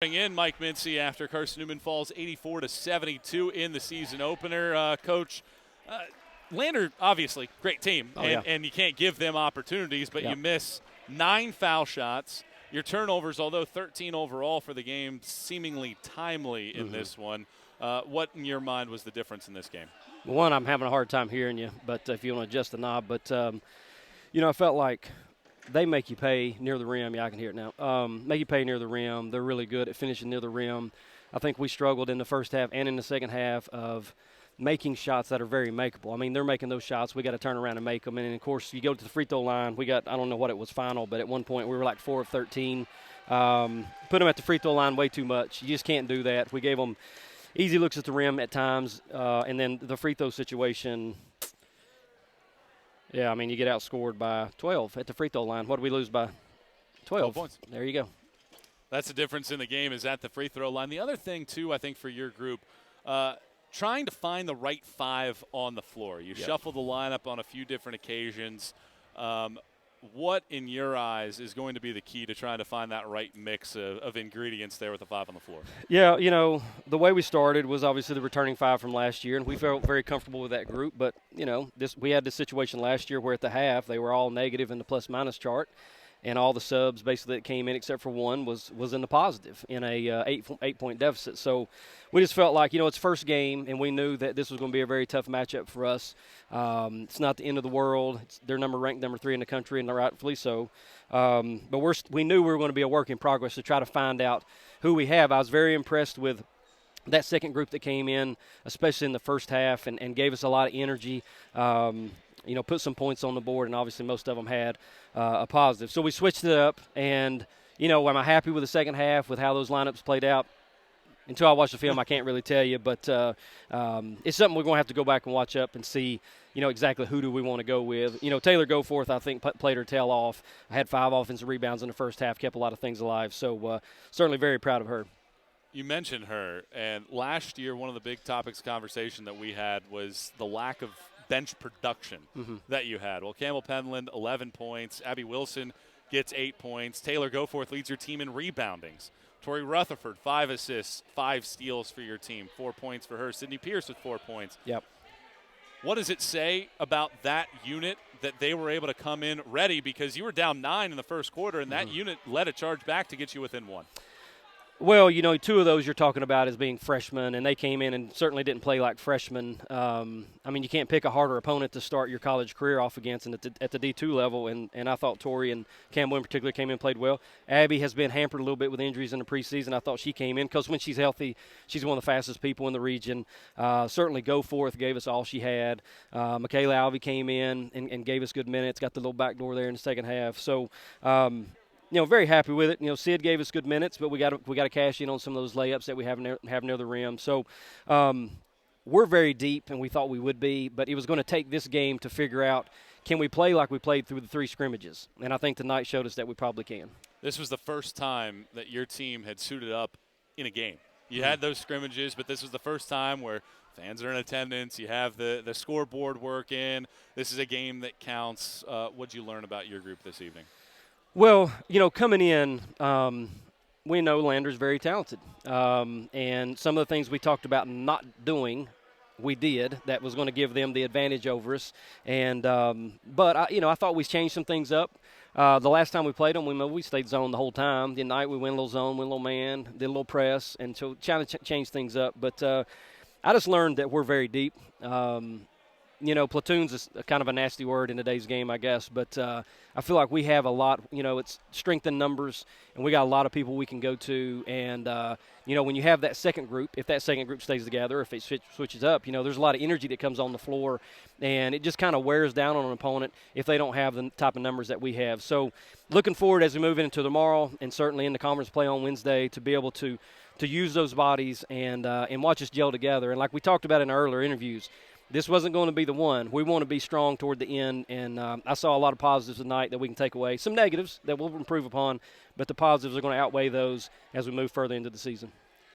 In Mike Mincey after Carson-Newman falls 84-72 in the season opener. Coach, Lander, obviously, great team, and you can't give them opportunities, but you miss 9 foul shots. Your turnovers, although 13 overall for the game, seemingly timely in this one. What, in your mind, was the difference in this game? One, I'm having a hard time hearing you, but if you want to adjust the knob. But, I felt like they make you pay near the rim. Yeah, I can hear it now. Make you pay near the rim. They're really good at finishing near the rim. I think we struggled in the first half and in the second half of making shots that are very makeable. I mean, they're making those shots. We got to turn around and make them. And, of course, you go to the free throw line. We got, I don't know what it was final, but at one point we were like 4 of 13. Put them at the free throw line way too much. You just can't do that. We gave them easy looks at the rim at times. And then the free throw situation – yeah, I mean, you get outscored by 12 at the free throw line. What did we lose by? 12 points. There you go. That's the difference in the game, is at the free throw line. The other thing, too, I think for your group, trying to find the right 5 on the floor. You shuffle the lineup on a few different occasions. What, in your eyes, is going to be the key to trying to find that right mix of ingredients there with the 5 on the floor? Yeah, the way we started was obviously the returning 5 from last year, and we felt very comfortable with that group. But, we had this situation last year where at the half they were all negative in the plus-minus chart, and all the subs basically that came in except for one was in the positive in a 8-point deficit. So we just felt like, it's first game, and we knew that this was going to be a very tough matchup for us. It's not the end of the world. They're ranked number 3 in the country, and rightfully so. But we knew we were going to be a work in progress to try to find out who we have. I was very impressed with that second group that came in, especially in the first half, and gave us a lot of energy. Put some points on the board, and obviously most of them had a positive. So we switched it up, and, am I happy with the second half, with how those lineups played out? Until I watch the film, I can't really tell you, but it's something we're going to have to go back and watch up and see, exactly who do we want to go with. Taylor Goforth, I think, played her tail off. I had 5 offensive rebounds in the first half, kept a lot of things alive. So certainly very proud of her. You mentioned her, and last year one of the big topics of conversation that we had was the lack of bench production that you had. Well, Campbell Penland, 11 points. Abby Wilson gets 8 points. Taylor Goforth leads your team in reboundings. Tori Rutherford, 5 assists, 5 steals for your team, 4 points for her. Sydney Pierce with 4 points. Yep. What does it say about that unit that they were able to come in ready? Because you were down 9 in the first quarter, and that unit led a charge back to get you within 1. Well, 2 of those you're talking about as being freshmen, and they came in and certainly didn't play like freshmen. You can't pick a harder opponent to start your college career off against and at the D2 level, and I thought Tori and Campbell in particular came in and played well. Abby has been hampered a little bit with injuries in the preseason. I thought she came in because when she's healthy, she's one of the fastest people in the region. Certainly Goforth gave us all she had. Michaela Alvey came in and gave us good minutes, got the little back door there in the second half. So, very happy with it. Sid gave us good minutes, but we got to cash in on some of those layups that we have near the rim. So we're very deep, and we thought we would be, but it was going to take this game to figure out, can we play like we played through the 3 scrimmages? And I think tonight showed us that we probably can. This was the first time that your team had suited up in a game. You had those scrimmages, but this was the first time where fans are in attendance. You have the scoreboard working. This is a game that counts. What did you learn about your group this evening? Well, coming in, we know Lander's very talented. And some of the things we talked about not doing, we did. That was going to give them the advantage over us. And but I thought we changed some things up. The last time we played them, we stayed zone the whole time. The night we went a little zone, went a little man, did a little press, and so trying to change things up. But I just learned that we're very deep. Platoons is kind of a nasty word in today's game, I guess. But I feel like we have a lot, it's strength in numbers, and we got a lot of people we can go to. And, when you have that second group, if that second group stays together, if it switches up, there's a lot of energy that comes on the floor. And it just kind of wears down on an opponent if they don't have the type of numbers that we have. So looking forward as we move into tomorrow and certainly in the conference play on Wednesday to be able to use those bodies and watch us gel together. And like we talked about in our earlier interviews, this wasn't going to be the one. We want to be strong toward the end, and I saw a lot of positives tonight that we can take away. Some negatives that we'll improve upon, but the positives are going to outweigh those as we move further into the season.